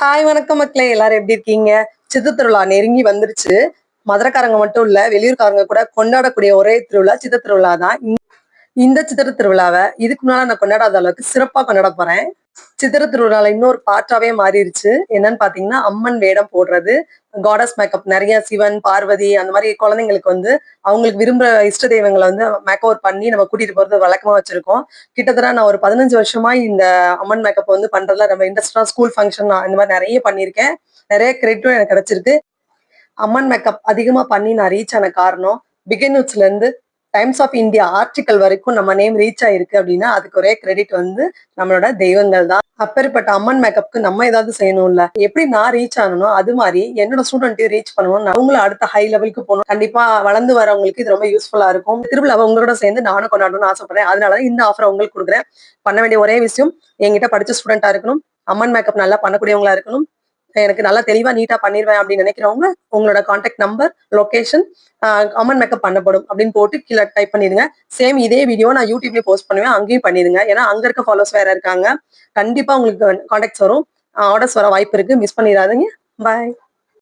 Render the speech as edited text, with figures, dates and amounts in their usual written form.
Hi வணக்கம் மக்களே, எல்லாரும் எப்படி இருக்கீங்க? சித்து திருவிழா நெருங்கி வந்துருச்சு. மதுரைக்காரங்க மட்டும் இல்ல, வெளியூர்காரங்க கூட கொண்டாடக்கூடிய ஒரே திருவிழா சித்த திருவிழா தான். இந்த சித்திரை திருவிழாவை இதுக்கு முன்னால நான் கொண்டாடாத அளவுக்கு சிறப்பா கொண்டாட போறேன். சித்திரை திருவிழால இன்னொரு பார்ட்டாவே மாறிடுச்சு. என்னன்னு பாத்தீங்கன்னா, அம்மன் வேடம் போடுறது, காடஸ் மேக்கப். நிறைய சிவன், பார்வதி அந்த மாதிரி குழந்தைங்களுக்கு வந்து அவங்களுக்கு விரும்புற இஷ்ட தெய்வங்களை வந்து மேக் ஓவர் பண்ணி நம்ம கூட்டிட்டு போறது வழக்கமா வச்சிருக்கோம். கிட்டத்தட்ட நான் ஒரு 15 வருஷமா இந்த அம்மன் மேக்கப் வந்து பண்றதுல நம்ம இண்டஸ்ட்ரா ஸ்கூல் ஃபங்க்ஷன் இந்த மாதிரி நிறைய பண்ணியிருக்கேன். நிறைய கிரெடிட்டும் எனக்கு கிடைச்சிருக்கு. அம்மன் மேக்கப் அதிகமா பண்ணி நான் ரீச் ஆன காரணம், பிகின் நியூஸ்ல இருந்து டைம்ஸ் ஆஃப் இந்தியா ஆர்டிக்கல் வரைக்கும் நம்ம நேம் ரீச் ஆயிருக்கு அப்படின்னா அதுக்கு ஒரே கிரெடிட் வந்து நம்மளோட தெய்வங்கள் தான். அப்பேற்பட்ட அம்மன் மேக்கப்க்கு நம்ம ஏதாவது செய்யணும்ல. எப்படி நான் ரீச் ஆனனோ அது மாதிரி என்னோட ஸ்டூடெண்ட்டையும் ரீச் பண்ணணும், அவங்களும் அடுத்த ஹை லெவலுக்கு போகணும். கண்டிப்பா வளர்ந்து வரவங்களுக்கு இது ரொம்ப யூஸ்ஃபுல்லா இருக்கும். திருவிழாவை உங்களோட சேர்ந்து நானும் கொண்டாடணும்னு ஆசைப்படுறேன். அதனால இந்த ஆஃபரை உங்களுக்கு கொடுக்குறேன். பண்ண வேண்டிய ஒரே விஷயம், என்கிட்ட படிச்ச ஸ்டூடெண்டா இருக்கணும், அம்மன் மேக்கப் நல்லா பண்ணக்கூடியவங்களா இருக்கணும், எனக்கு நல்லா தெளிவா நீட்டா பண்ணிடுவேன் அப்படின்னு நினைக்கிறவங்க உங்களோட கான்டாக்ட் நம்பர், லொகேஷன், அம்மன் மேக்கப் பண்ணப்படும் அப்படின்னு போட்டு கீழே டைப் பண்ணிடுங்க. சேம் இதே வீடியோ நான் யூடியூப்ல போஸ்ட் பண்ணுவேன், அங்கேயும் பண்ணிடுங்க. ஏன்னா அங்க இருக்க ஃபாலோஸ் வேற இருக்காங்க. கண்டிப்பா உங்களுக்கு கான்டாக்ட்ஸ் வரும், ஆர்டர்ஸ் வர வாய்ப்பு இருக்கு. மிஸ் பண்ணிடாதீங்க. பாய்.